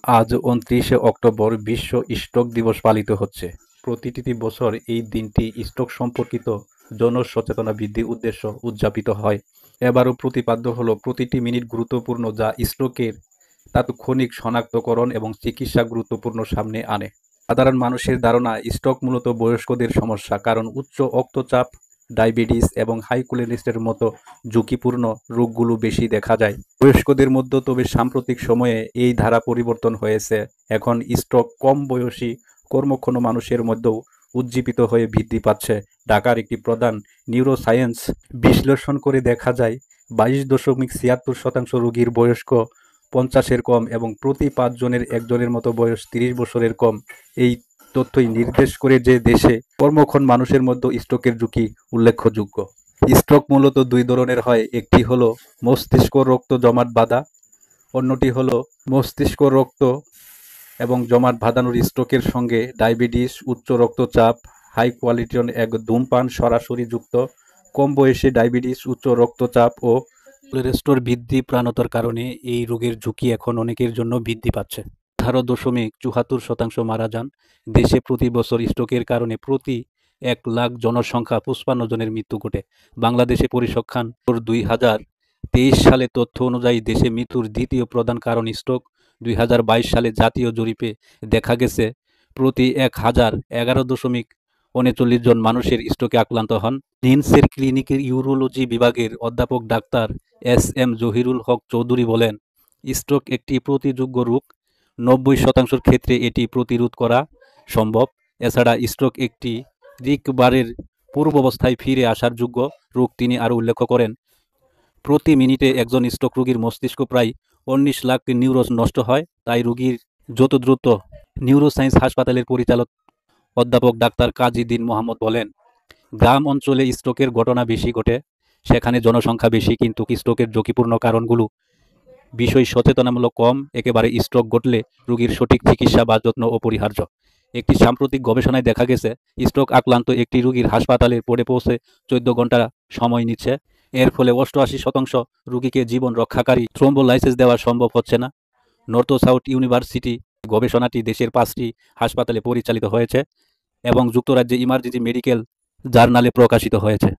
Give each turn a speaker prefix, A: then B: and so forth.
A: আজ ২৯শে অক্টোবর বিশ্ব স্ট্রোক দিবস পালিত হচ্ছে। প্রতিটি বছর এই দিনটি স্ট্রোক সম্পর্কিত জনসচেতনতা বৃদ্ধির উদ্দেশ্যে উদযাপিত হয়। এবারও প্রতিপাদ্য হলো প্রতিটি মিনিট গুরুত্বপূর্ণ, যা স্ট্রোকের তাৎক্ষণিক শনাক্তকরণ এবং চিকিৎসা গুরুত্বপূর্ণ সামনে আনে। সাধারণ মানুষের ধারণা স্ট্রোক মূলত বয়স্কদের সমস্যা, কারণ উচ্চ রক্তচাপ, ডায়াবেটিস এবং হাই কোলেস্টেরলের মতো ঝুঁকিপূর্ণ রোগগুলো বেশি দেখা যায় বয়স্কদের মধ্যে। তবে সাম্প্রতিক সময়ে এই ধারা পরিবর্তন হয়েছে। এখন স্ট্রোক কম বয়সী কর্মক্ষম মানুষের মধ্যেও উজ্জীবিত হয়ে বৃদ্ধি পাচ্ছে। ঢাকার একটি প্রধান নিউরোসায়েন্স বিশ্লেষণ করে দেখা যায় 22.76% রোগীর বয়স্ক 50-এর কম এবং প্রতি 5 জনের একজনের মতো বয়স 30 বছরের কম। এই তথ্যই নির্দেশ করে যে দেশে কর্মক্ষম মানুষের মধ্যে স্ট্রোকের ঝুঁকি উল্লেখযোগ্য। স্ট্রোক মূলত দুই ধরনের হয়, একটি হলো মস্তিষ্ক রক্ত জমাট বাঁধা, অন্যটি হলো মস্তিষ্ক রক্ত এবং জমাট বাঁধানোর স্ট্রোকের সঙ্গে ডায়াবেটিস, উচ্চ রক্তচাপ, হাই কোলেস্টেরল এক ধূমপান সরাসরি যুক্ত। কম বয়সে ডায়াবেটিস, উচ্চ রক্তচাপ ও কোলেস্টেরল বৃদ্ধি প্রাণতার কারণে এই রোগের ঝুঁকি এখন অনেকের জন্য বৃদ্ধি পাচ্ছে। 18.74% মারা যান। দেশে প্রতি বছর স্ট্রোকের কারণে প্রতি 1 লাখ জনসংখ্যা 55 জনের মৃত্যু ঘটে। বাংলাদেশে পরিসংখ্যান 2023 সালে তথ্য অনুযায়ী দেশে মৃত্যুর দ্বিতীয় প্রধান কারণ স্ট্রোক। 2022 সালে জাতীয় জরিপে দেখা গেছে প্রতি 1011.39 জন মানুষের স্ট্রোকে আক্রান্ত হন। নিমসের ক্লিনিকের ইউরোলজি বিভাগের অধ্যাপক ডাক্তার এস.এম. জহিরুল হক চৌধুরী বলেন, স্ট্রোক একটি প্রতিযোগ্য রোগ। 90% ক্ষেত্রে এটি প্রতিরোধ করা সম্ভব। এছাড়া স্ট্রোক একটি রিকভারির পূর্বাবস্থায় ফিরে আসার যোগ্য রোগ। তিনি আরও উল্লেখ করেন, প্রতি মিনিটে একজন স্ট্রোক রোগীর মস্তিষ্ক প্রায় 19 লাখ নিউরন নষ্ট হয়। তাই রোগীর যত দ্রুত নিউরোসায়েন্স হাসপাতালের পরিচালক অধ্যাপক ডাক্তার কাজী দীন মোহাম্মদ বলেন, গ্রাম অঞ্চলে স্ট্রোকের ঘটনা বেশি ঘটে, সেখানে জনসংখ্যা বেশি, কিন্তু স্ট্রোকের ঝুঁকিপূর্ণ কারণগুলো বিষয় সচেতনামূলক কম। একেবারে স্ট্রোক ঘটলে রোগীর সঠিক চিকিৎসা বা যত্ন অপরিহার্য। একটি সাম্প্রতিক গবেষণায় দেখা গেছে স্ট্রোক আক্রান্ত একটি রোগীর হাসপাতালে পৌঁছে 14 ঘন্টা সময় নিচ্ছে। এর ফলে 88% রোগীকে জীবন রক্ষাকারী থ্রোম্বোলাইসিস দেওয়া সম্ভব হচ্ছে না। নর্থ সাউথ ইউনিভার্সিটি গবেষণাটি দেশের 5টি হাসপাতালে পরিচালিত হয়েছে এবং যুক্তরাজ্যে ইমার্জেন্সি মেডিকেল জার্নালে প্রকাশিত হয়েছে।